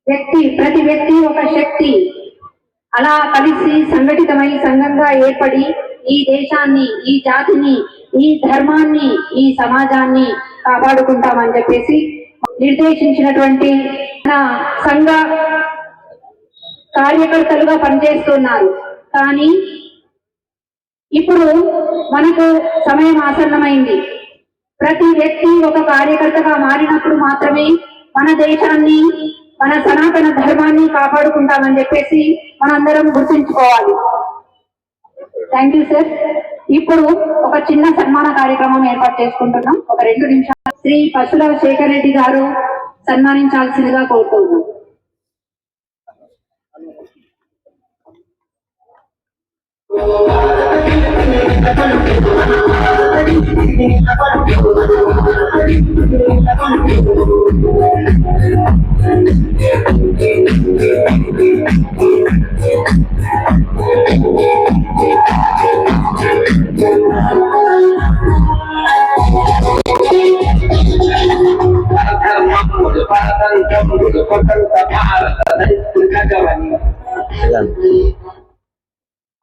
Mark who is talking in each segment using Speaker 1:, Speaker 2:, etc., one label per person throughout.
Speaker 1: ప్రతి వ్యక్తి ఒక శక్తి. అలా కలిసి సంఘటితమై సంఘంగా ఏర్పడి ఈ దేశాన్ని, ఈ జాతిని, ఈ ధర్మాన్ని, ఈ సమాజాన్ని కాపాడుకుంటామని చెప్పేసి నిర్దేశించినటువంటి మన సంఘ కార్యకర్తలుగా పనిచేస్తున్నారు. కానీ ఇప్పుడు మనకు సమయం ఆసన్నమైంది. ప్రతి వ్యక్తి ఒక కార్యకర్తగా మారినప్పుడు మాత్రమే మన దేశాన్ని, మన సనాతన ధర్మాన్ని కాపాడుకుంటామని చెప్పేసి మనందరం గుర్తుంచుకోవాలి. Thank you sir. ఇప్పుడు ఒక చిన్న సన్మాన కార్యక్రమం ఏర్పాటు చేసుకుంటున్నాం. ఒక 2 నిమిషాలు శ్రీ పశుల శేఖర్ రెడ్డి గారు సన్మానించాల్సిందిగా కోరుతున్నాం.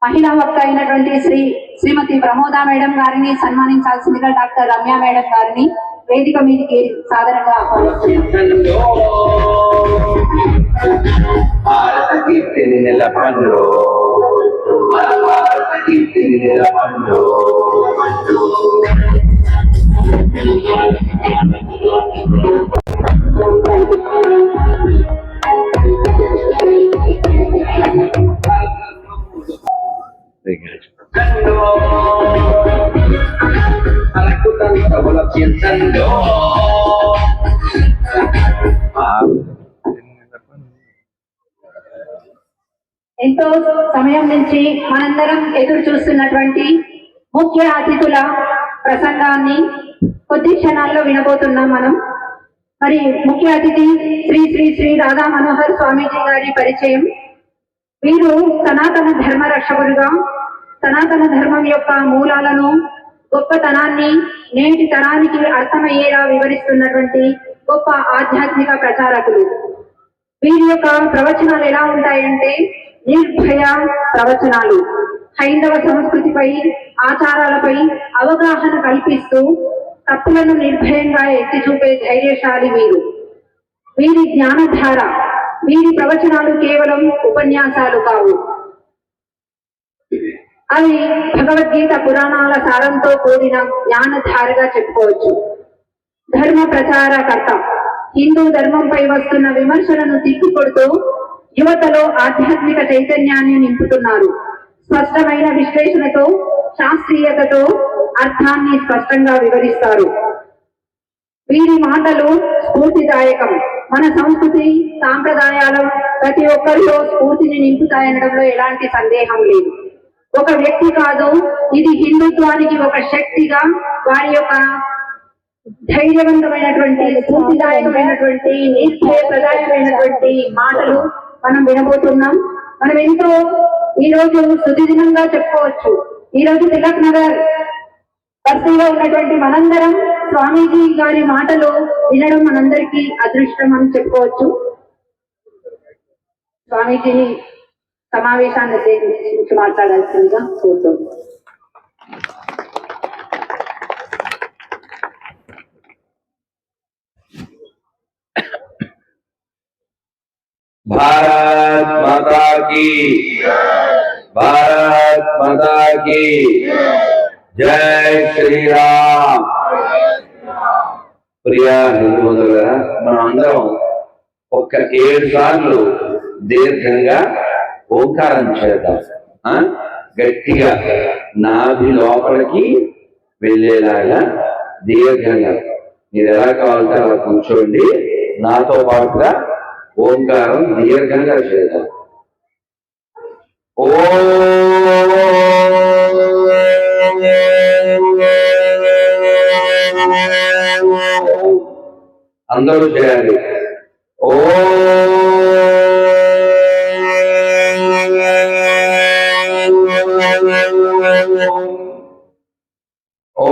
Speaker 1: మహిళా వక్త అయినటువంటి శ్రీమతి ప్రమోదా మేడం గారిని సన్మానించాల్సిందిగా డాక్టర్ రమ్య మేడం గారిని వేదిక మీదకి సాదరంగా ఎంతో సమయం నుంచి మనందరం ఎదురు చూస్తున్నటువంటి ముఖ్య అతిథుల ప్రసంగాన్ని కొద్ది క్షణాల్లో వినబోతున్నాం మనం. మరి ముఖ్య అతిథి శ్రీ శ్రీ శ్రీ రాధా మనోహర్ స్వామీజీ గారి పరిచయం. వీరు సనాతన ధర్మ రక్షకులుగా సనాతన ధర్మం యొక్క మూలాలను, గొప్పతనాన్ని నేటి తరానికి అర్థమయ్యేలా వివరిస్తున్నటువంటి గొప్ప ఆధ్యాత్మిక ప్రచారకులు. వీరి యొక్క ప్రవచనాలు ఎలా ఉంటాయంటే నిర్భయ ప్రవచనాలు. హైందవ సంస్కృతిపై, ఆచారాలపై అవగాహన కల్పిస్తూ తప్పులను నిర్భయంగా ఎత్తి చూపే ధైర్యశాలి వీరు. వీరి జ్ఞానధార. వీరి ప్రవచనాలు కేవలం ఉపన్యాసాలు కావు, అవి భగవద్గీత పురాణాల సారంతో కూడిన జ్ఞానధారగా చెప్పుకోవచ్చు. ధర్మ ప్రచారకర్త. హిందూ ధర్మంపై వస్తున్న విమర్శలను తిప్పికొడుతూ యువతలో ఆధ్యాత్మిక చైతన్యాన్ని నింపుతున్నారు. స్పష్టమైన విశ్లేషణతో, శాస్త్రీయతతో అర్థాన్ని స్పష్టంగా వివరిస్తారు. వీరి మాటలు స్ఫూర్తిదాయకం. మన సంస్కృతి, సాంప్రదాయాల ప్రతి ఒక్కరిలో స్ఫూర్తిని నింపుతాయనడంలో ఎలాంటి సందేహం లేదు. ఒక వ్యక్తి కాదు, ఇది హిందుత్వానికి ఒక శక్తిగా వారి యొక్క ధైర్యవంతమైనటువంటి, స్ఫూర్తిదాయకమైనటువంటి, నిశ్చయప్రదాయకమైనటువంటి మాటలు మనం వినబోతున్నాం. మనం ఎంతో ఈరోజు సుదిదినంగా చెప్పుకోవచ్చు. ఈరోజు తిలక్ నగర్ బస్తీలో ఉన్నటువంటి మనందరం స్వామీజీ గారి మాటలు వినడం మనందరికీ అదృష్టం అని చెప్పుకోవచ్చు. స్వామీజీని సమావేశాన్ని ఉద్దేశించి మాట్లాడాల్సిందిగా కోరుతున్నాం.
Speaker 2: भारत माता की, भारत माता की जय श्री राम. ప్రియా హిందూ బంధువులారా, మనం అందరం ఒక్క 7 సార్లు దీర్ఘంగా ఓంకారం చేద్దాం. గట్టిగా నాభి లోపలికి వెళ్ళేలాగా దీర్ఘంగా. మీరు ఎలా కావాలంటే అలా కూర్చోండి. నాతో పాటుగా ఓంకారం దీర్ఘంగా చేద్దాం. ఓ అందరూ చేయాలి. ఓ ఓ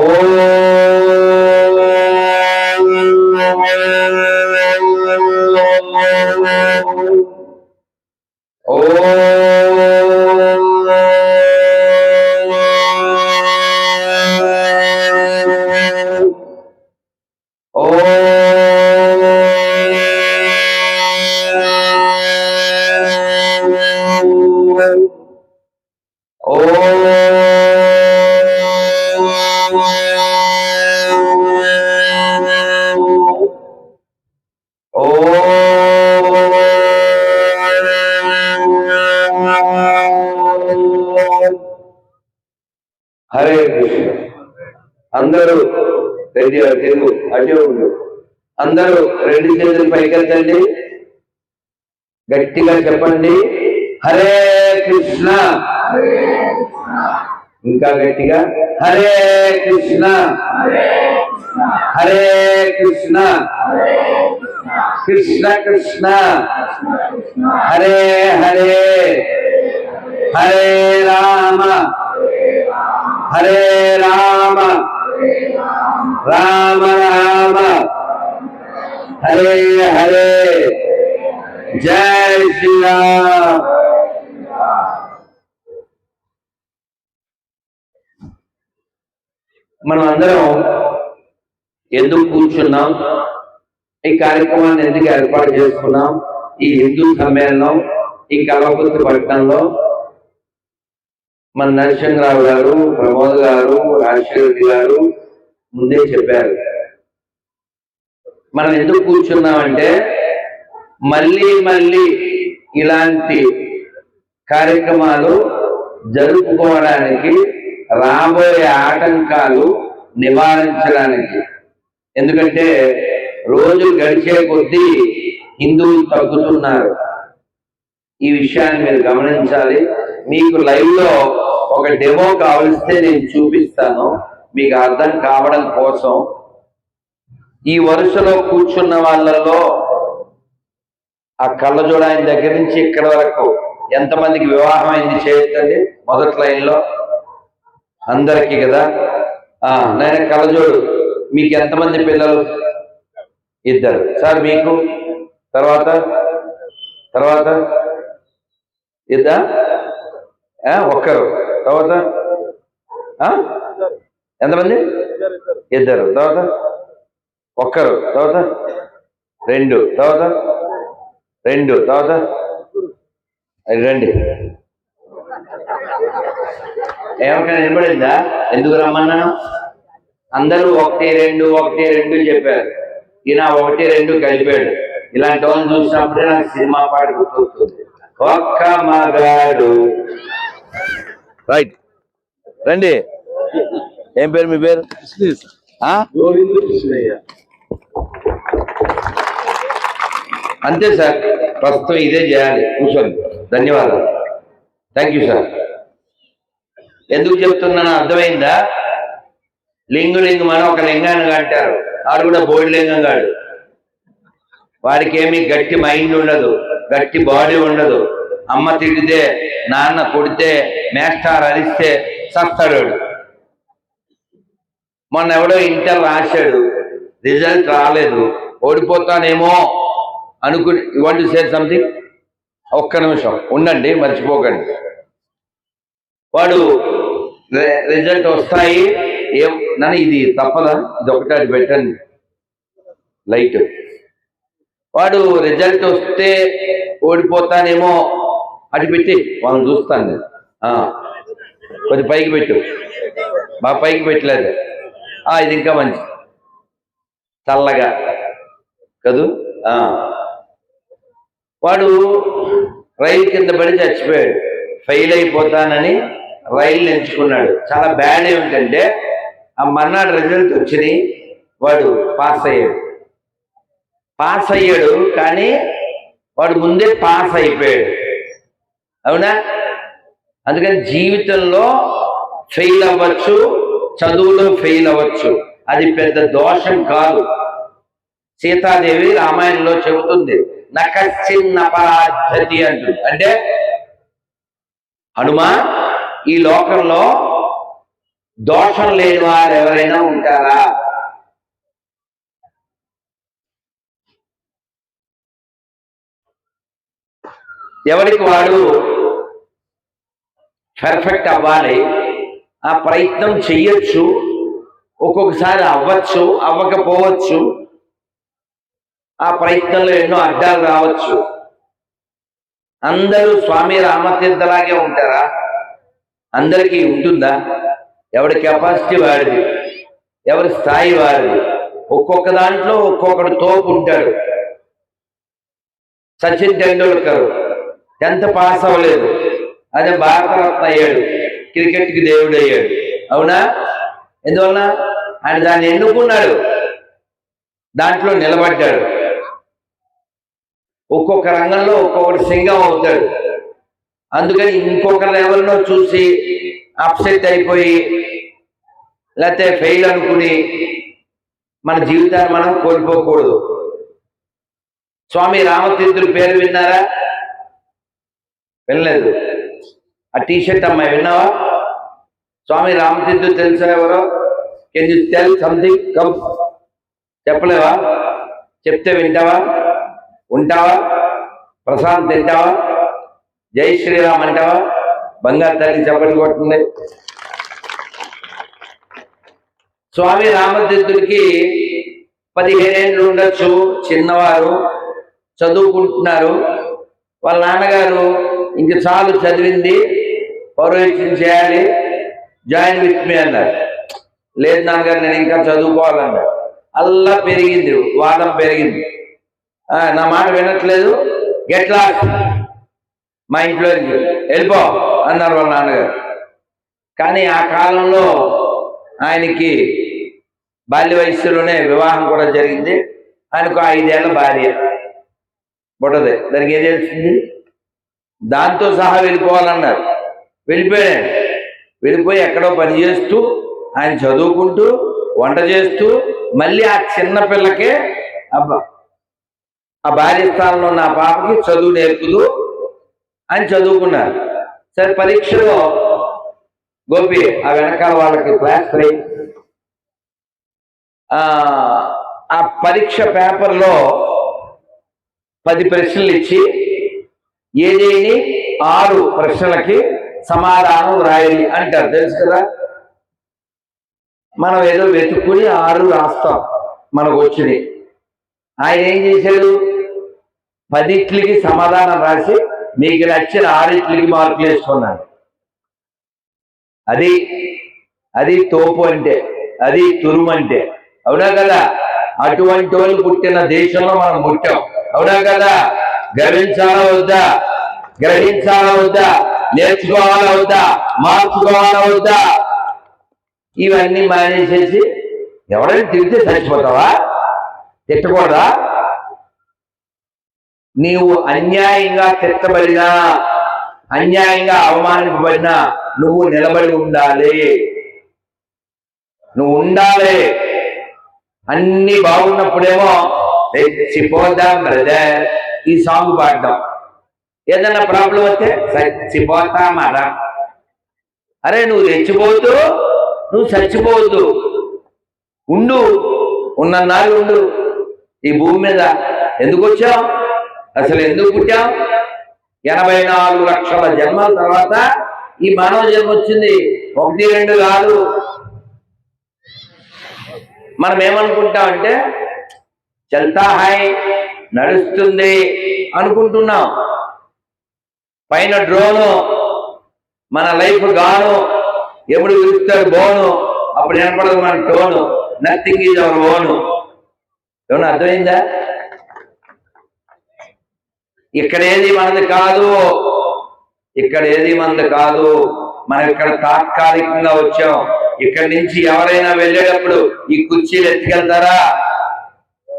Speaker 2: హరే కృష్ణ. అందరూ రెడ్డి తెలుగు అటే ఉండు. అందరూ రెండు చేతులు పైకెత్తండి, గట్టిగా చెప్పండి హరే కృష్ణ. ఇంకా గట్టిగా హరే కృష్ణ హరే కృష్ణ కృష్ణ కృష్ణ హరే హరే హరే రామ హరే రామ రామ రామ హరే హరే జై శ్రీరామ్. మనం అందరం ఎందుకు కూర్చున్నాం, ఈ కార్యక్రమాన్ని ఎందుకు ఏర్పాటు చేసుకున్నాం, ఈ హిందూ సమ్మేళనం ఈ కల్వకుర్తి పట్టణంలో మన నరసింహరావు గారు, ప్రమోద్ గారు, రాజశేఖర రెడ్డి గారు ముందే చెప్పారు. మనం ఎందుకు కూర్చున్నామంటే మళ్ళీ మళ్ళీ ఇలాంటి కార్యక్రమాలు జరుపుకోవడానికి, రాబోయే ఆటంకాలు నివారించడానికి. ఎందుకంటే రోజులు గడిచే కొద్దీ హిందువులు తగ్గుతున్నారు. ఈ విషయాన్ని మీరు గమనించాలి. మీకు లైవ్ లో ఒక డెమో కావలిస్తే నేను చూపిస్తాను, మీకు అర్థం కావడం కోసం. ఈ వరుసలో కూర్చున్న వాళ్ళల్లో ఆ కళ్ళజోడు ఆయన దగ్గర నుంచి ఇక్కడ వరకు ఎంతమందికి వివాహం అయింది చేయొద్దండి. మొదటి లైన్లో అందరికీ కదా. నేను కళ్ళజోడు, మీకు ఎంతమంది పిల్లలు? ఇద్దరు. సార్ మీకు? తర్వాత తర్వాత ఒక్కరు. తర్వాత ఎంతమంది? ఇద్దరు. తర్వాత ఒక్కరు. తర్వాత రెండు. తర్వాత రెండు. తర్వాత రండి. ఏమన్నా నిలబడిందా? ఎందుకు రమ్మన్నాను? అందరూ ఒకటి రెండు చెప్పారు. ఈయన 1, 2 కలిపాడు. ఇలాంటి వాళ్ళని చూసినప్పుడే నాకు సినిమా పాట గుర్తొస్తుంది. ఒక్క మగాడు. రైట్, రండి. ఏం పేరు మీ పేరు? అంతే సార్, ప్రస్తుతం ఇదే చేయాలి. కూర్చోండి. ధన్యవాదాలు. Thank you sir. ఎందుకు చెప్తున్నానో అర్థమైందా? లింగం అని ఒక లింగాన్ని అంటారు. వాడు కూడా బోడి లింగం కాడు. వాడికి ఏమీ గట్టి మైండ్ ఉండదు, గట్టి బాడీ ఉండదు. అమ్మ తిడితే, నాన్న కొడితే, మేస్టార్ అరిస్తే చస్తాడు. మొన్న ఎవడో ఇంటర్ రాశాడు, రిజల్ట్ రాలేదు, ఓడిపోతానేమో అనుకుని. You want to say something? ఒక్క నిమిషం ఉండండి, మర్చిపోకండి. వాడు రిజల్ట్ వస్తాయి, నన్ను ఇది తప్పదా, ఇది ఒకటి అది పెట్టండి లైట్. వాడు రిజల్ట్ వస్తే ఓడిపోతానేమో అటు పెట్టి వాళ్ళని చూస్తాను నేను. కొద్ది పైకి పెట్టు, బాగా పైకి పెట్టలేదు. ఇది ఇంకా మంచి చల్లగా కదూ. వాడు రైలు కింద పడి చచ్చిపోయాడు. ఫెయిల్ అయిపోతానని రైలు ఎంచుకున్నాడు. చాలా బ్యాడ్ ఏమిటంటే ఆ మర్నాడు రిజల్ట్ వచ్చినాయి, వాడు పాస్ అయ్యాడు. కానీ వాడు ముందే పాస్ అయిపోయాడు. అవునా? అందుకని జీవితంలో ఫెయిల్ అవ్వచ్చు, చదువులో ఫెయిల్ అవ్వచ్చు, అది పెద్ద దోషం కాదు. సీతాదేవి రామాయణంలో చెబుతుంది, నకచ్చిన్నపరాధ్యతి అంటుంది. అంటే హనుమా, ఈ లోకంలో దోషం లేని వారు ఎవరైనా ఉంటారా? ఎవరికి వాడు పర్ఫెక్ట్ అవ్వాలి, ఆ ప్రయత్నం చెయ్యొచ్చు, ఒక్కొక్కసారి అవ్వచ్చు, అవ్వకపోవచ్చు, ఆ ప్రయత్నంలో ఎన్నో అడ్డాలు రావచ్చు. అందరూ స్వామి రామతీర్థలాగే ఉంటారా? అందరికీ ఉంటుందా? ఎవరి కెపాసిటీ వాడిది, ఎవరి స్థాయి వాడిది. ఒక్కొక్క దాంట్లో ఒక్కొక్కడు తోపు ఉంటాడు. సచిన్ టెండూల్కర్ 10th పాస్ అవ్వలేదు, అదే భారతరత్న అయ్యాడు, క్రికెట్కి దేవుడు అయ్యాడు. అవునా? ఎందువల్ల? ఆయన దాన్ని ఎన్నుకున్నాడు, దాంట్లో నిలబడ్డాడు. ఒక్కొక్క రంగంలో ఒక్కొక్కటి సింగం అవుతాడు. అందుకని ఇంకొకరు ఎవరినో చూసి అప్సెట్ అయిపోయి లేకపోతే ఫెయిల్ అనుకుని మన జీవితాన్ని మనం కోల్పోకూడదు. స్వామి రామతీర్థుల పేరు విన్నారా? వినలేదు. ఆ టీషర్ట్ అమ్మాయి విన్నావా? స్వామి రామతీర్థులు తెలుసా ఎవరో? Can you tell something? Come. చెప్పలేవా? చెప్తే వింటావా? ఉంటావా? ప్రశాంత్ తింటావా? జై శ్రీరామ్ అంటావా? బంగారు తల్లి చెప్పని కొట్టుంది. స్వామి రామతీర్థుడికి 15 ఏళ్ళు ఉండొచ్చు. చిన్నవారు, చదువుకుంటున్నారు. వాళ్ళ నాన్నగారు ఇంక చాలు చదివింది, పౌరోహిత్యం చేయాలి, జాయిన్ విత్ మీ అన్నారు. లేదు నాన్నగారు, నేను ఇంకా చదువుకోవాలన్నారు. అల్లా పెరిగింది, వాదం పెరిగింది. నా మాట వినట్లేదు, ఎట్లా మా ఇంట్లోకి వెళ్ళిపో అన్నారు వాళ్ళ నాన్నగారు. కానీ ఆ కాలంలో ఆయనకి బాల్య వయస్సులోనే వివాహం కూడా జరిగింది. ఆయనకు 5 ఏళ్ల భార్య పుట్టదే. దానికి ఏం తెలిసింది? దాంతో సహా వెళ్ళిపోవాలన్నారు. వెళ్ళిపోయాడు. వెళ్ళిపోయి ఎక్కడో పని చేస్తూ, ఆయన చదువుకుంటూ, వంట చేస్తూ, మళ్ళీ ఆ చిన్న పిల్లకే ఆ భార్య స్థానంలో ఉన్న ఆ పాపకి చదువు నేర్పుతూ ఆయన చదువుకున్నారు. సరే, పరీక్షలో గోపి ఆ వెనకాల వాళ్ళకి క్లాస్ అయి ఆ పరీక్ష పేపర్లో 10 ప్రశ్నలు ఇచ్చి ఏదేని 6 ప్రశ్నలకి సమాధానం రాయాలి అంటారు. తెలుసు కదా? మనం ఏదో వెతుక్కుని 6 రాస్తాం మనకు వచ్చింది. ఆయన ఏం చేశాడు? 10కి సమాధానం రాసి మీకు నచ్చిన 6కి మార్కులు వేసుకున్నాడు. అది తోపు అంటే, అది తురుము అంటే. అవునా కదా? అటువంటి వాళ్ళు పుట్టిన దేశంలో మనం పుట్టాం. అవునా కదా? గర్వించాలా వద్దా? గ్రహించాలా వద్దా? నేర్చుకోవాలా వద్దా? మార్చుకోవాలా వద్దా? ఇవన్నీ మానేసేసి ఎవరైనా తిరిగితే చచ్చిపోతావా? తిట్టకూడదా? నీవు అన్యాయంగా తిట్టబడినా, అన్యాయంగా అవమానింపబడినా నువ్వు నిలబడి ఉండాలి. నువ్వు ఉండాలి. అన్ని బాగున్నప్పుడేమో చచ్చిపోదాం బ్రదర్ ఈ సాంగ్ పాడడం. ఏదన్నా ప్రాబ్లం వస్తే చచ్చిపోతామరా. అరే, నువ్వు రెచ్చిపోతూ నువ్వు చచ్చిపోవద్దు. ఉండు, ఉన్నన్నాళ్ళు ఉండు. ఈ భూమి మీద ఎందుకు వచ్చావు? అసలు ఎందుకు పుట్టాం? 84 లక్షల జన్మల తర్వాత ఈ మానవ జన్మ వచ్చింది. 1, 2 కాదు. మనం ఏమనుకుంటామంటే చల్తా హాయ్, నడుస్తుంది అనుకుంటున్నాం. పైన డ్రోను, మన లైఫ్ గాను, ఎప్పుడు పిలుస్తాడు బోను, అప్పుడు వినపడదు మన tone. Nothing is our own. ఏమన్నా అర్థమైందా? ఇక్కడేది మనది కాదు, ఇక్కడేది మనది కాదు. మనం ఇక్కడ తాత్కాలికంగా వచ్చాం. ఇక్కడి నుంచి ఎవరైనా వెళ్ళేటప్పుడు ఈ కుర్చీలు ఎత్తుకెళ్తారా?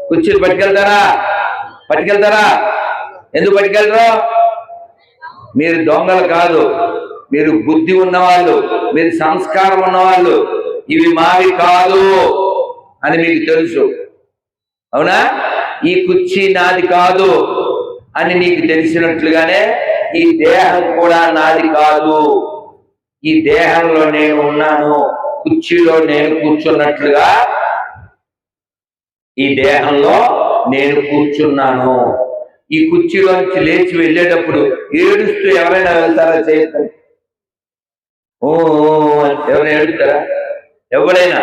Speaker 2: కుర్చీలు పట్టుకెళ్తారా? ఎందుకు పట్టుకెళ్ళరు? మీరు దొంగలు కాదు, మీరు బుద్ధి ఉన్నవాళ్ళు, మీరు సంస్కారం ఉన్నవాళ్ళు. ఇవి మావి కాదు అని మీకు తెలుసు. అవునా? ఈ కుర్చీ నాది కాదు అని నీకు తెలిసినట్లుగానే ఈ దేహం కూడా నాది కాదు. ఈ దేహంలో నేను ఉన్నాను, కుర్చీలో నేను కూర్చున్నట్లుగా ఈ దేహంలో నేను కూర్చున్నాను. ఈ కుర్చీలోంచి లేచి వెళ్ళేటప్పుడు ఏడుస్తూ ఎవరైనా వెళ్తారా? చేయొద్దని. ఓ ఎవరైనా ఏడుస్తారా? ఎవడైనా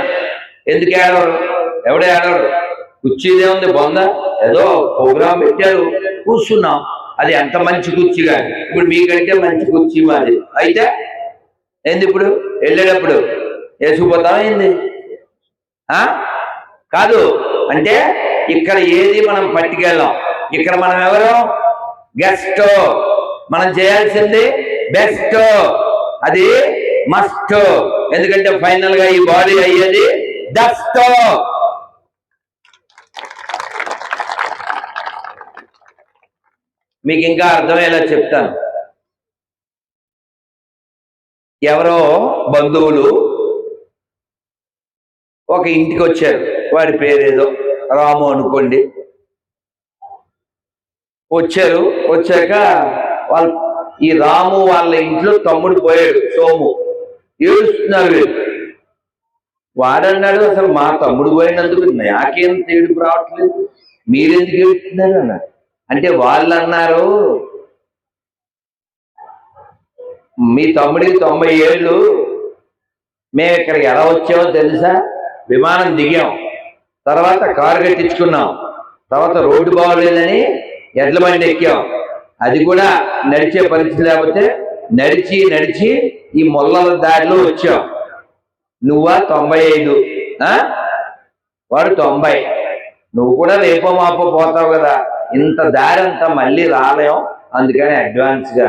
Speaker 2: ఎందుకు ఏడవరు? ఎవడే ఏడవరు? కుర్చీదే ఉంది బొంద, ఏదో ప్రోగ్రాం పెట్టారు కూర్చున్నాం, అది ఎంత మంచి కుర్చీ కానీ ఇప్పుడు మీకంటే మంచి కుర్చీ మాది అయితే ఏంది ఇప్పుడు వెళ్ళేటప్పుడు వేసుకుపోతాం ఏంది? కాదు అంటే ఇక్కడ ఏది మనం పట్టుకెళ్ళాం. ఇక్కడ మనం ఎవరు? గెస్ట్. మనం చేయాల్సింది బెస్ట్, అది మస్ట్. ఎందుకంటే ఫైనల్ గా ఈ బాడీ అయ్యేది డస్ట్. మీకు ఇంకా అర్థమయ్యేలా చెప్తాను. ఎవరో బంధువులు ఒక ఇంటికి వచ్చారు, వాడి పేరేదో రాము అనుకోండి. వచ్చాక వాళ్ళ ఈ రాము వాళ్ళ ఇంట్లో తమ్ముడు పోయాడు, సోము. ఏడుస్తున్నారు వీళ్ళు. వాడన్నాడు, అసలు మా తమ్ముడు పోయినందుకు నాకేం ఏడుపు రావట్లేదు, మీరెందుకు ఏడుస్తున్నారు అన్నారు. అంటే వాళ్ళు అన్నారు, మీ తమ్ముడికి 90 ఏళ్ళు, మేము ఇక్కడికి ఎలా వచ్చామో తెలుసా? విమానం దిగాం, తర్వాత కారు కట్టించుకున్నాం, తర్వాత రోడ్డు బాగోలేదని ఎడ్ల బండి ఎక్కాం, అది కూడా నడిచే పరిస్థితి లేకపోతే నడిచి ఈ మొల్లల దారిలో వచ్చాం. నువ్వా 95, వాడు 90. నువ్వు కూడా రేపో మాపో పోతావు కదా, ఇంత దారి అంతా మళ్ళీ రాలేం, అందుకని అడ్వాన్స్గా.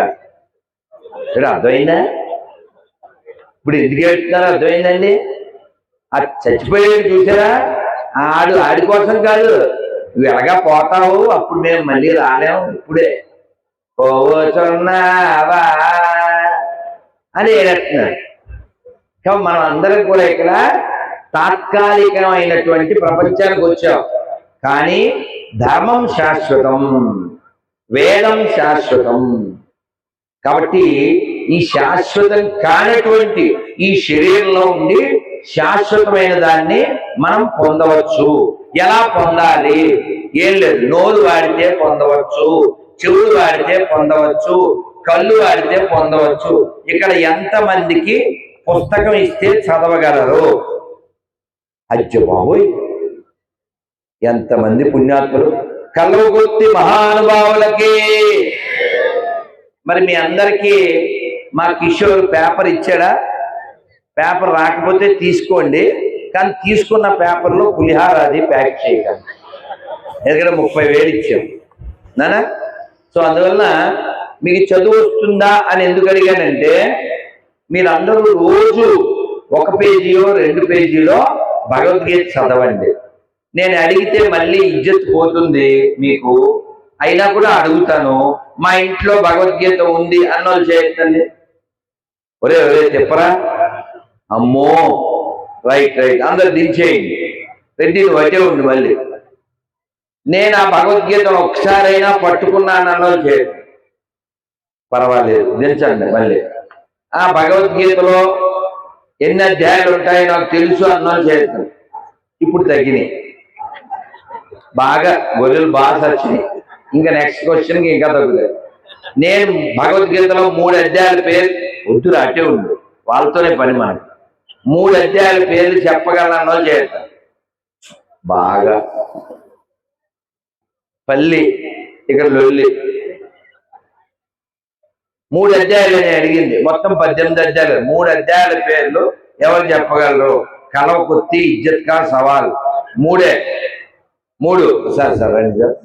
Speaker 2: ఇక్కడ అర్థమైందా? ఇప్పుడు ఎందుకు వెళ్తున్నారో అర్థమైందండి? ఆ చచ్చిపోయేది చూసారా? ఆడి కోసం కాదు, నువ్వు ఎలాగా పోతావు, అప్పుడు మేము మళ్ళీ రాలేము, ఇప్పుడే పోవచ్చున్నావా అని ఏడుస్తున్నారు. కాబట్టి మనం అందరం కూడా ఇక్కడ తాత్కాలికమైనటువంటి ప్రపంచానికి వచ్చాం, కానీ ధర్మం శాశ్వతం, వేదం శాశ్వతం. కాబట్టి ఈ శాశ్వతం కానటువంటి ఈ శరీరంలో ఉండి శాశ్వతమైన దాన్ని మనం పొందవచ్చు. ఎలా పొందాలి? ఏం లేదు, నోరు వాడితే పొందవచ్చు, చెవులు వాడితే పొందవచ్చు, కళ్ళు వాడితే పొందవచ్చు. ఇక్కడ ఎంతమందికి పుస్తకం ఇస్తే చదవగలరు? అయ్యో బాబోయ్, ఎంతమంది పుణ్యాత్ములు! కల్వగుర్తి మహానుభావులకి. మరి మీ అందరికీ మా కిషోర్ పేపర్ ఇచ్చాడా? పేపర్ రాకపోతే తీసుకోండి, కానీ తీసుకున్న పేపర్లో పులిహార అది ప్యాక్ చేయగలరు. ఎందుకంటే 30,000 ఇచ్చాం నానా. సో అందువలన మీకు చదువు వస్తుందా అని ఎందుకు అడిగానంటే, మీరందరూ రోజు 1 పేజీలో 2 పేజీలో భగవద్గీత చదవండి. నేను అడిగితే మళ్ళీ ఇజ్జత్ పోతుంది మీకు, అయినా కూడా అడుగుతాను. మా ఇంట్లో భగవద్గీత ఉంది అన్నోళ్ళు చేయొద్దండి. ఒరే చెప్పరా? అమ్మో, రైట్ అందరు దించేయండి, రెడ్డి వటే ఉంది. మళ్ళీ నేను ఆ భగవద్గీతను ఒకసారైనా పట్టుకున్నాను అన్నోళ్ళు చేయదు, పర్వాలేదు దించండి. మళ్ళీ ఆ భగవద్గీతలో ఎన్ని అధ్యాయాలు ఉంటాయో నాకు తెలుసు అన్నోళ్ళు చేస్తాను. ఇప్పుడు తగ్గినాయి, బాగా గొర్రెలు బాగా వచ్చినాయి. ఇంకా నెక్స్ట్ క్వశ్చన్కి ఇంకా తగ్గుతాయి. నేను భగవద్గీతలో 3 అధ్యాయాల పేరు వద్దురు అటే ఉండు, వాళ్ళతోనే పని మనకి. 3 అధ్యాయాల పేర్లు చెప్పగలనో చేస్తాను. బాగా పల్లి ఇక్కడ లొల్లి. 3 అధ్యాయాలు నేను అడిగింది, మొత్తం 18 అధ్యాయాలు. 3 అధ్యాయాల పేర్లు ఎవరు చెప్పగలరు? కలవకుర్తి, ఇజ్జత్ కా సవాల్, 3 సార్ రండి సార్,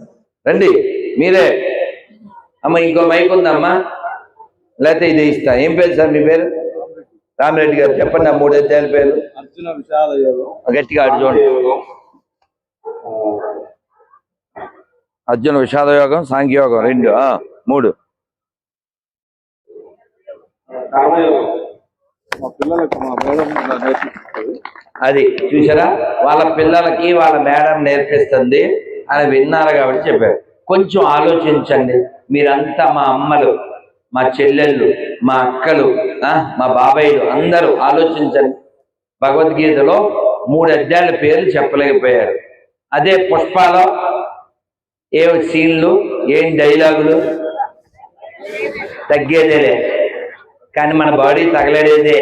Speaker 2: రండి మీరే. అమ్మ ఇంకో మైక్ ఉందమ్మా, లేకపోతే ఇదే ఇస్తా. ఏం పేరు సార్ మీ పేరు? రామిరెడ్డి గారు చెప్పండి ఆ 3 అధ్యాయాల పేరు.
Speaker 3: అర్జున విషాద యోగం,
Speaker 2: గట్టిగా అర్జున్ అర్జున విషాద యోగం, సాంఖ్యయోగం 2 3.
Speaker 3: కర్మయోగం. మా పిల్లలకు మా మేడం నేర్పిస్తుంది.
Speaker 2: అది చూసారా, వాళ్ళ పిల్లలకి వాళ్ళ మేడం నేర్పిస్తుంది అని విన్నారు కాబట్టి చెప్పారు. కొంచెం ఆలోచించండి మీరంతా, మా అమ్మలు, మా చెల్లెళ్ళు, మా అక్కలు, మా బాబాయిలు అందరూ ఆలోచించండి. భగవద్గీతలో 3 అధ్యాయాల పేర్లు చెప్పలేకపోయారు. అదే పుష్పాలో ఏ సీన్లు ఏం డైలాగులు, తగ్గేదేలే. కానీ మన బాడీ తగలడేదే,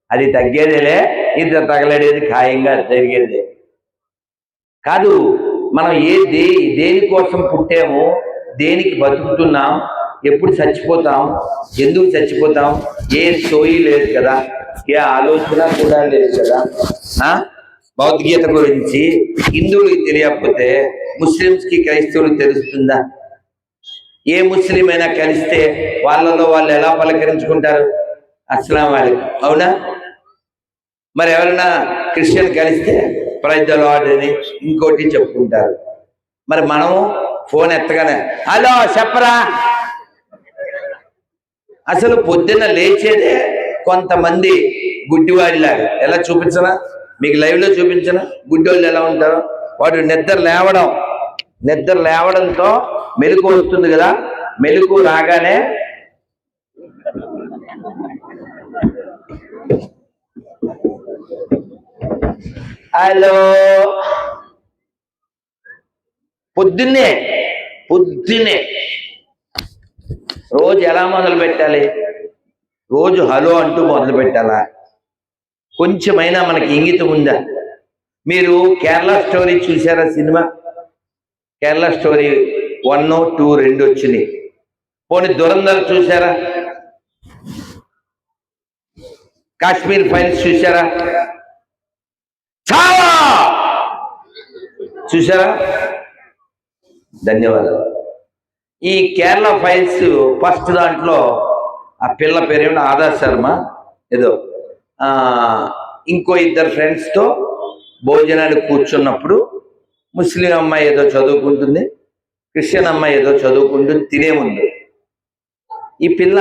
Speaker 2: అది తగ్గేదేలే, ఇది తగలడేది ఖాయంగా జరిగేదే కాదు. మనం దేనికోసం పుట్టాము, దేనికి బతుకుతున్నాం, ఎప్పుడు చచ్చిపోతాం, ఎందుకు చచ్చిపోతాం, ఏ సోయి లేదు కదా, ఏ ఆలోచన కూడా లేదు కదా. భగవద్గీత గురించి హిందువులకి తెలియకపోతే ముస్లిమ్స్కి క్రైస్తవులకు తెలుస్తుందా? ఏ ముస్లిం అయినా కలిస్తే వాళ్ళలో వాళ్ళు ఎలా పలకరించుకుంటారు? అస్సలాము అలైకుం, అవునా? మరి ఎవరైనా క్రిస్టియన్ కలిస్తే ప్రైజ్ ది లార్డ్ అని ఇంకోటి చెప్పుకుంటారు. మరి మనము ఫోన్ ఎత్తగానే హలో చెప్పరా. అసలు పొద్దున్న లేచేదే కొంతమంది గుడ్డివాడిలాగా. ఎలా చూపించనా మీకు, లైవ్లో చూపించనా గుడ్డివాళ్ళు ఎలా ఉంటారో? వాడు నిద్ర లేవడంతో మెలకు వస్తుంది కదా, మెలకు రాగానే హలో, పొద్దున్నే రోజు ఎలా మొదలు పెట్టాలి? రోజు హలో అంటూ మొదలు పెట్టాలా? కొంచెమైనా మనకి ఇంగితం ఉందా? మీరు కేరళ స్టోరీ చూసారా? సినిమా కేరళ స్టోరీ 1, 2, 2 వచ్చినాయి. పోనీ దురంధర్ చూసారా? కాశ్మీర్ ఫైల్స్ చూసారా? చాలా చూసారా? ధన్యవాదాలు. ఈ కేరళ ఫైల్స్ ఫస్ట్ దాంట్లో ఆ పిల్ల పేరేమో ఆధార్ శర్మ ఏదో ఇంకో ఇద్దరు ఫ్రెండ్స్తో భోజనానికి కూర్చున్నప్పుడు ముస్లిం అమ్మాయి ఏదో చదువుకుంటుంది, క్రిస్టియన్ అమ్మాయి ఏదో చదువుకుంటుంది. తినే ముందు ఈ పిల్ల,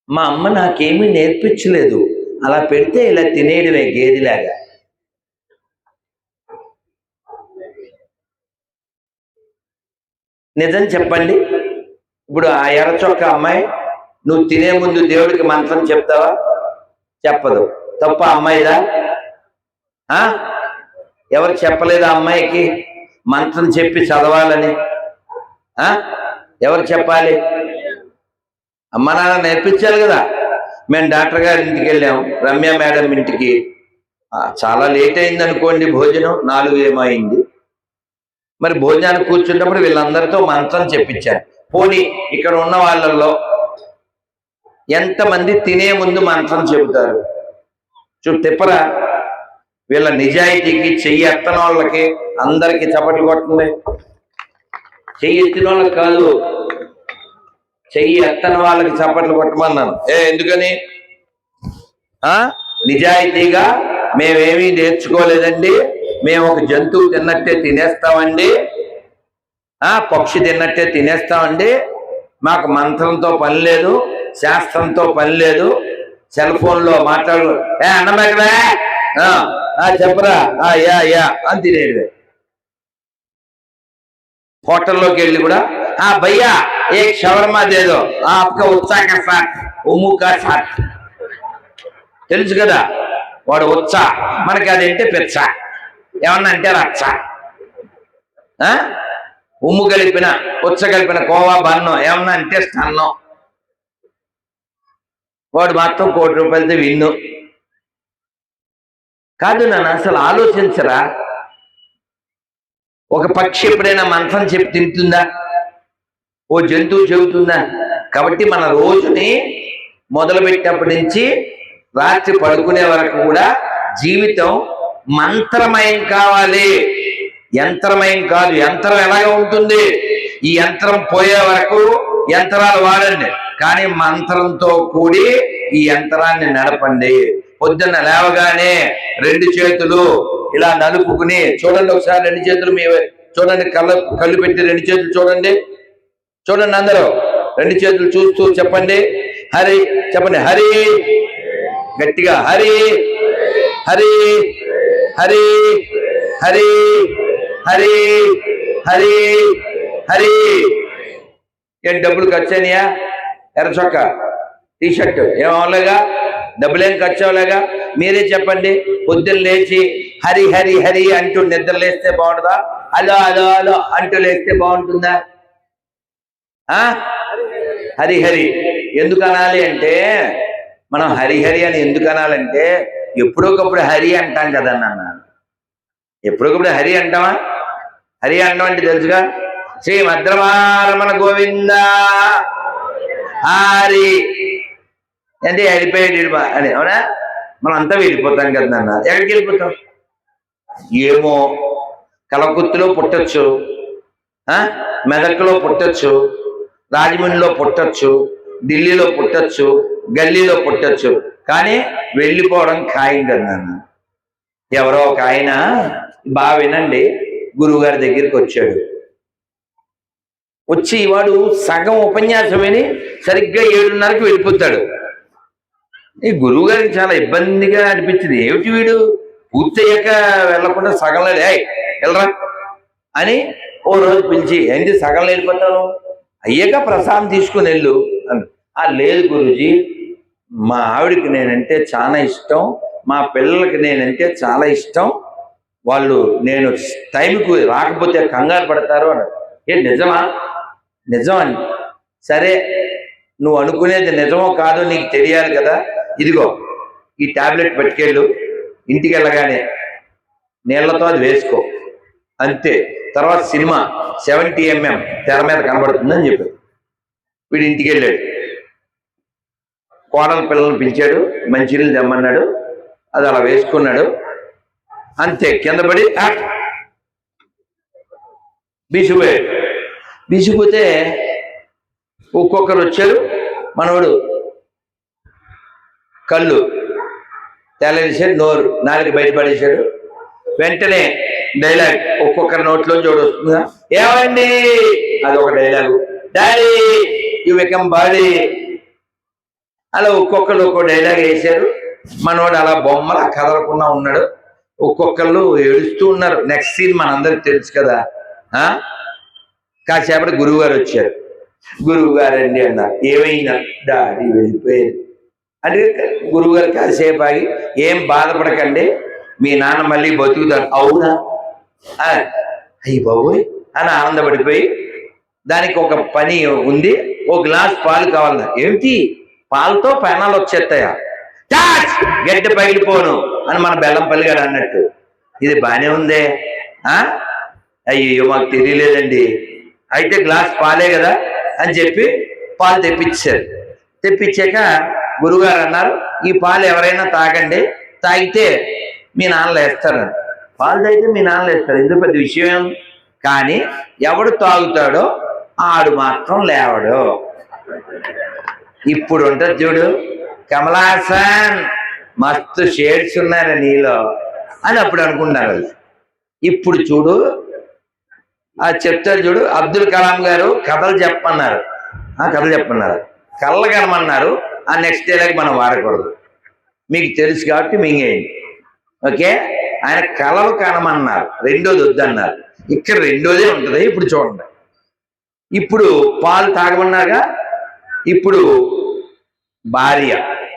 Speaker 2: మా అమ్మ నాకేమీ నేర్పించలేదు, అలా పెడితే ఇలా తినేయడమే గేదిలాగా. నిజం చెప్పండి, ఇప్పుడు ఆ ఎర్రచొక్క అమ్మాయి నువ్వు తినే ముందు దేవుడికి మంత్రం చెప్తావా? చెప్పదు. తప్ప అమ్మాయిదా? ఎవరు చెప్పలేదా అమ్మాయికి మంత్రం చెప్పి చదవాలని? ఎవరు చెప్పాలి? అమ్మ నాన్న నేర్పించాలి కదా. మేము డాక్టర్ గారి ఇంటికి వెళ్ళాం, రమ్య మేడం ఇంటికి. చాలా లేట్ అయింది అనుకోండి, భోజనం 4 ఏమో అయింది. మరి భోజనానికి కూర్చున్నప్పుడు వీళ్ళందరితో మంత్రం చెప్పించారు. పోనీ ఇక్కడ ఉన్న వాళ్ళల్లో ఎంతమంది తినే ముందు మంత్రం చెబుతారు? తిప్పరా. వీళ్ళ నిజాయితీకి, చెయ్యి ఎత్తన వాళ్ళకి అందరికి చప్పట్లు కొట్టండి. చెయ్యి ఎత్తిన వాళ్ళకి కాదు, చెయ్యి ఎత్తని వాళ్ళకి చప్పట్లు కొట్టమన్నాను. ఎందుకని? నిజాయితీగా మేమేమీ నేర్చుకోలేదండి, మేము ఒక జంతువు తిన్నట్టే తినేస్తామండి, పక్షి తిన్నట్టే తినేస్తామండి, మాకు మంత్రంతో పని లేదు, శాస్త్రంతో పని లేదు, సెల్ ఫోన్లో మాట్లాడు అన్నమేకరా చెప్పరా యా అని తినేది. హోటల్లోకి వెళ్ళి కూడా భయ్యా ఏ షవర్మా దేదో ఆప్కా ఉత్సాహ సాత్ ఉమ్ముకా సాత్. తెలుసు కదా వాడు ఉత్సా, మనకి అదేంటే పెచ్చ, ఏమన్నా అంటే రచ్చ. ఉమ్ము కలిపిన ఉచ్చ కలిపిన కోవా బన్నం ఏమన్నా అంటే స్తన్నం. వాడు మాత్రం 1 కోటి రూపాయలతో విన్ను. కాదు నన్ను అసలు ఆలోచించరా, ఒక పక్షి ఎప్పుడైనా మంత్రం చెప్పి తింటుందా? ఓ జంతువు చెబుతుందా? కాబట్టి మన రోజుని మొదలుపెట్టినప్పటి నుంచి రాత్రి పడుకునే వరకు కూడా జీవితం మంత్రమయం కావాలి, యంత్రమయం కాదు. యంత్రం ఎలాగ ఉంటుంది? ఈ యంత్రం పోయే వరకు యంత్రాలు వాడండి, కానీ మంత్రంతో కూడి ఈ యంత్రాన్ని నడపండి. పొద్దున్న లేవగానే 2 చేతులు ఇలా నలుపుకుని చూడండి, ఒకసారి 2 చేతులు మీ చూడండి, కళ్ళు పెట్టి 2 చేతులు చూడండి అందరూ 2 చేతులు చూస్తూ చెప్పండి హరి. చెప్పండి హరి, గట్టిగా హరి హరి హరి హరి హరి హరి హరి. ఏం డబ్బులు ఖర్చు అయినాయా? ఎర్ర చొక్క టీషర్ట్ ఏమవలేగా, డబ్బులేం ఖర్చు అవ్వలేగా. మీరే చెప్పండి, పొద్దున్న లేచి హరి హరి హరి అంటూ నిద్ర లేస్తే బాగుంటుందా? అలో అలో అలో అంటూ లేస్తే బాగుంటుందా? హరిహరి ఎందుకు అనాలి అంటే, మనం హరిహరి అని ఎందుకు అనాలంటే ఎప్పుడొకప్పుడు హరి అంటాం కదా నాన్న. ఎప్పుడొకప్పుడు హరి అంటామా? హరి అంటాం అంటే తెలుసుగా, శ్రీ మద్రమారమణ గోవింద హరి అంటే వెళ్ళిపోయాడు అని. అవునా? మనం అంతా వెళ్ళిపోతాం కదా నాన్న. ఎక్కడికి వెళ్ళిపోతాం? ఏమో, కలకుత్తులో పుట్టచ్చు, మెదక్లో పుట్టచ్చు, రాజమండ్రిలో పుట్టచ్చు, ఢిల్లీలో పుట్టచ్చు, గల్లీలో పుట్టచ్చు, కానీ వెళ్ళిపోవడం ఖాయం కదా నాన్న. ఎవరో ఒక ఆయన, బాగా వినండి, గురువు గారి దగ్గరికి వచ్చాడు. వచ్చి వాడు సగం ఉపన్యాసం విని సరిగ్గా 7:30కి వెళ్ళిపోతాడు. ఈ గురువు గారికి చాలా ఇబ్బందిగా అనిపించింది. ఏమిటి వీడు పూర్తయ్యాక వెళ్లకుండా సగంలో వెళ్ళరా అని ఓ రోజు పిలిచి, ఏంటి సగంలో వెళ్ళిపోతాను, అయ్యాక ప్రసాదం తీసుకుని వెళ్ళు అని. లేదు గురూజీ, మా ఆవిడికి నేనంటే చాలా ఇష్టం, మా పిల్లలకి నేనంటే చాలా ఇష్టం, వాళ్ళు నేను టైంకు రాకపోతే కంగారు పడతారు అన్నాడు. నిజమా? నిజం అని. సరే, నువ్వు అనుకునేది నిజమో కాదో నీకు తెలియాలి కదా, ఇదిగో ఈ టాబ్లెట్ పట్టుకెళ్ళు, ఇంటికి వెళ్ళగానే నీళ్లతో అది వేసుకో, అంతే. తర్వాత సినిమా 70mm తెర మీద కనబడుతుందని చెప్పాడు. వీడు ఇంటికి వెళ్ళాడు, కోడల పిల్లల్ని పిలిచాడు, మంచినీళ్ళు తెమ్మన్నాడు, అది అలా వేసుకున్నాడు, అంతే. కింద పడి బీసిపోయాడు. బీసిపోతే ఒక్కొక్కరు వచ్చారు. మనవాడు కళ్ళు తెల్లేసాడు, నోరు నాలుగు బయటపడేశాడు. వెంటనే డైలాగ్ ఒక్కొక్కరి నోట్లోంచి ఒకటి వస్తుందా, ఏమండి, అదొక dialogue, daddy you become body, అలా ఒక్కొక్కరు ఒక్కో డైలాగ్ వేశారు. మనవాడు అలా బొమ్మలా కదలకుండా ఉన్నాడు. ఒక్కొక్కళ్ళు ఏడుస్తూ ఉన్నారు. నెక్స్ట్ సీన్ మనందరికి తెలుసు కదా. కాసేపటి గురువు గారు వచ్చారు. గురువు గారండి అన్నారు. ఏమైనా? డాడీ వెళ్ళిపోయారు అంటే గురువు గారు కాసేపు ఆగి, ఏం బాధపడకండి, మీ నాన్న మళ్ళీ బతుకుతాడు. అవునా? అయ్యి బాబోయ్ అని ఆనందపడిపోయి, దానికి ఒక పని ఉంది, ఓ గ్లాస్ పాలు కావాలన్నా. ఏమిటి, పాలతో పెనాలు వచ్చేస్తాయా? గడ్డ పగిలిపోను అని మన బెల్లంపల్లి గారు అన్నట్టు. ఇది బానే ఉందే. అయ్యో మాకు తెలియలేదండి. అయితే గ్లాస్ పాలే కదా అని చెప్పి పాలు తెప్పించారు. తెప్పించాక గురుగారు అన్నారు, ఈ పాలు ఎవరైనా తాగండి, తాగితే మీ నాన్నలు వేస్తారు. పాలు తాగితే మీ నాన్నలు వేస్తారు, ఎందుకు పెద్ద విషయం. కానీ ఎవడు తాగుతాడో ఆడు మాత్రం లేవడు. ఇప్పుడు ఉంటుంది చూడు, కమలాసన్ మస్తు షేడ్స్ ఉన్నారు నీలో అని అప్పుడు అనుకుంటున్నారు. ఇప్పుడు చూడు, చెప్తారు చూడు, అబ్దుల్ కలాం గారు కథలు చెప్పన్నారు, కళ్ళ కనమన్నారు. ఆ నెక్స్ట్ డేలాగా మనం వాడకూడదు, మీకు తెలుసు కాబట్టి మింగేయండి. ఓకే, ఆయన కళలు కనమన్నారు, రెండోది వద్దన్నారు. ఇక్కడ రెండోదే ఉంటుంది. ఇప్పుడు చూడండి, ఇప్పుడు పాలు తాగమన్నాగా, ఇప్పుడు భార్య,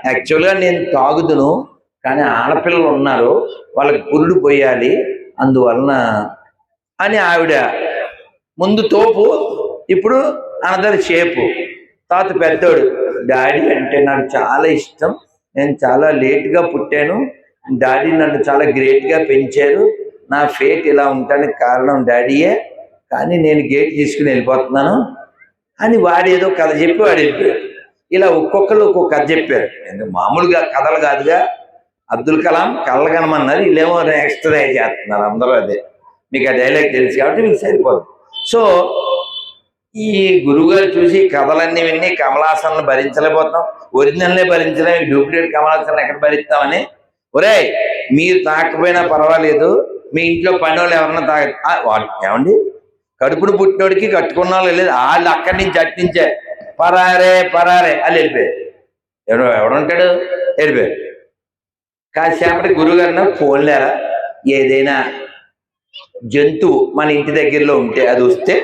Speaker 2: యాక్చువల్గా నేను తాగుదును కానీ ఆడపిల్లలు ఉన్నారు, వాళ్ళకి పురుడు పోయాలి, అందువలన అని ఆవిడ ముందు తోపు, ఇప్పుడు అనదర్ షేపు. తర్వాత పెద్దోడు, డాడీ అంటే నాకు చాలా ఇష్టం, నేను చాలా లేట్గా పుట్టాను, డాడీ నన్ను చాలా గ్రేట్గా పెంచారు, నా ఫేట్ ఇలా ఉండడానికి కారణం డాడీయే, కానీ నేను గేట్ తీసుకుని వెళ్ళిపోతున్నాను అని వాడు ఏదో కథ చెప్పి వాడు వెళ్ళిపోయాడు. ఇలా ఒక్కొక్కరు ఒక్కొక్క కథ చెప్పారు. మామూలుగా కథలు కాదుగా. అబ్దుల్ కలాం కళ్ళ కనమన్నారు, వీళ్ళేమో ఎక్స్ట్రా చేస్తున్నారు అందరూ. అదే మీకు ఆ డైలాగ్ తెలుసు కాబట్టి మీకు సరిపోదు. సో ఈ గురువుగారు చూసి కథలన్నీ విని కమలాసన్ను భరించలేకపోతున్నాం, ఒరిజినల్నే భరించలేము, డూప్లికేట్ కమలాసన్ ఎక్కడ భరిస్తామని. ఒరే, మీరు తాకపోయినా పర్వాలేదు, మీ ఇంట్లో పని వాళ్ళు ఎవరన్నా వాళ్ళు ఏమండి, కడుపును పుట్టినోడికి కట్టుకున్న వాళ్ళు లేదు, వాళ్ళు అక్కడి నుంచి అట్టించే పరారే పరారే వాళ్ళు వెళ్ళిపోయారు. ఎవడుంటాడు, వెళ్ళిపోయారు. కాసేపటి గురువుగారిన ఫోన్లేరా, ఏదైనా జంతువు మన ఇంటి దగ్గరలో ఉంటే అది వస్తే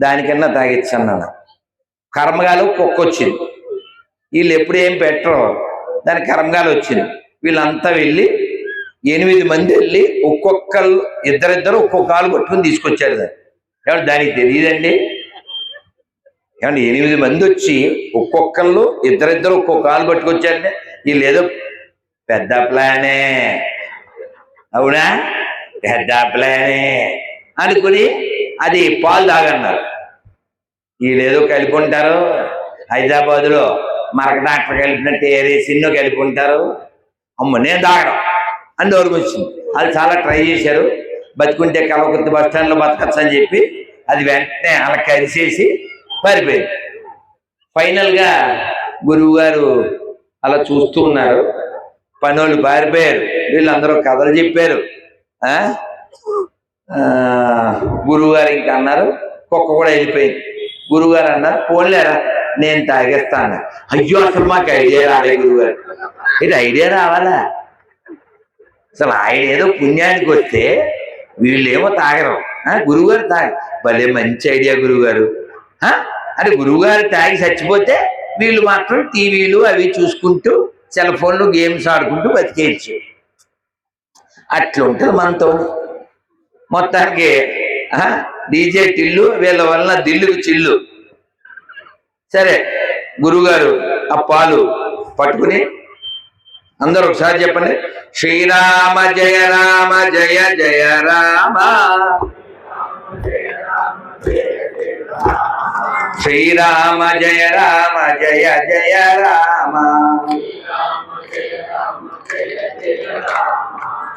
Speaker 2: దానికన్నా తాగిచ్చన్నాను. కర్మగాలు కుక్క వచ్చింది, వీళ్ళు ఎప్పుడు ఏం పెట్టరు, దాని కర్మగాలు వచ్చింది. వీళ్ళంతా వెళ్ళి 8 మంది వెళ్ళి ఒక్కొక్కరు ఇద్దరిద్దరు ఒక్కొక్క కాలు పట్టుకుని తీసుకొచ్చారు. ఏమంటే దానికి తెలియదండి. ఏమంటే 8 మంది వచ్చి ఒక్కొక్కళ్ళు ఇద్దరిద్దరు ఒక్కొక్క కాలు పట్టుకొచ్చారంటే వీళ్ళు ఏదో పెద్ద ప్లానే, అవునా, పెద్ద ప్లానే అనుకుని అది పాలు తాగన్నారు. వీళ్ళు ఏదో కలిపి ఉంటారు, హైదరాబాద్లో మరక డాక్టర్ కలిపినట్టు ఏరే సిన్నో కలిపి ఉంటారు, అమ్మ నేను తాగడం అని డోరుకు వచ్చింది. వాళ్ళు చాలా ట్రై చేశారు, బతుకుంటే కలవకుర్తి బస్ స్టాండ్లో బతకచ్చు అని చెప్పి అది వెంటనే అలా కరిసేసి పారిపోయింది. ఫైనల్గా గురువు గారు అలా చూస్తూ ఉన్నారు, పనోళ్ళు పారిపోయారు, వీళ్ళందరూ కథలు చెప్పారు. గురువు గారు ఇంకా అన్నారు, కుక్క కూడా వెళ్ళిపోయింది. గురువు గారు అన్నారు, పోలేరా నేను తాగేస్తాను. అయ్యో అసలు మాకు ఐడియా రాలే గురువుగారు. ఇది ఐడియా రావాలా? అసలు ఆయన ఏదో పుణ్యానికి వస్తే వీళ్ళేమో తాగరు, గురువుగారు తాగి భలే మంచి ఐడియా గురువుగారు అంటే గురువుగారు తాగి చచ్చిపోతే వీళ్ళు మాత్రం టీవీలు అవి చూసుకుంటూ సెల్ ఫోన్లు గేమ్స్ ఆడుకుంటూ బతికేయచ్చు. అట్లుంటుంది మనతో. మొత్తానికి డీజే టిల్లు, వీళ్ళ వలన దిల్లుకు చిల్లు. సరే, గురువుగారు ఆ పాలు పట్టుకుని అందరూ ఒకసారి చెప్పండి, శ్రీరామ జయ రామ జయ జయ రామ, శ్రీరామ జయ రామ జయ జయ రామ,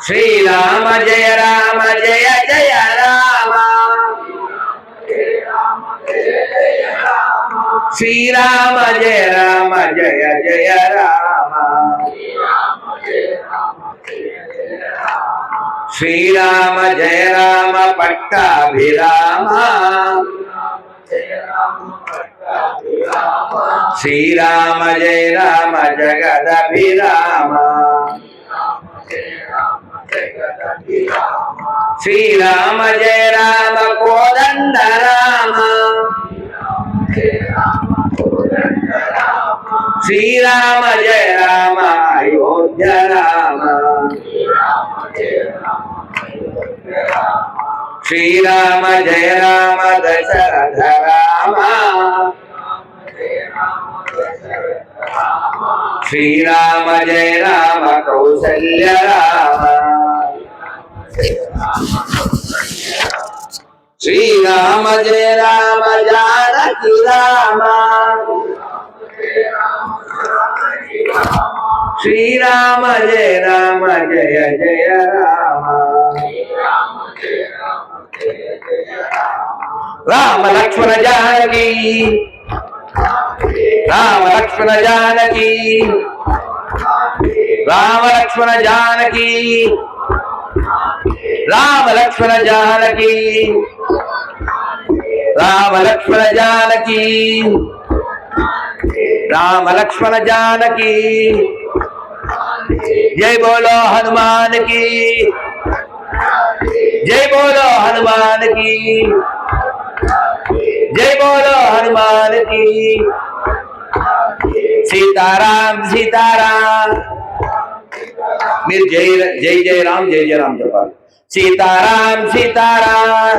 Speaker 2: శ్రీరామ జయ రామ జయ జయ రామ, శ్రీరామ జయ రామ జయ జయ రామ, శ్రీరామ జయ రామ పట్టాభిరామ, శ్రీరామ జయ రామ జగదభిరామ, శ్రీరామ జయ రామ కోదండ రామ, శ్రీరామ జయ రామ అయోధ్య రామ, శ్రీరామ జయ రామ దశరథ రామ, శ్రీరామ జయ రామ కౌసల్య రామ, శ్రీరామ జయ రామ జానకి రామ, శ్రీరామ జయ రామ జయ జయ రామ, రామ లక్ష్మణ జానకి, రామ లక్ష్మణ జానకి, రామ లక్ష్మణ జానకి, రామ లక్ష్మణ జానకి, రామ లక్ష్మణ జానకి, రామ లక్ష్మణ జానకి. జై బోలో హనుమాన్ की, जय बोलो हनुमान की, जय बोलो हनुमान की, सीताराम सीताराम. మీరు జై జై జయ రామ్ జయ జయ రామ్ చెప్పాలి. सीताराम सीताराम.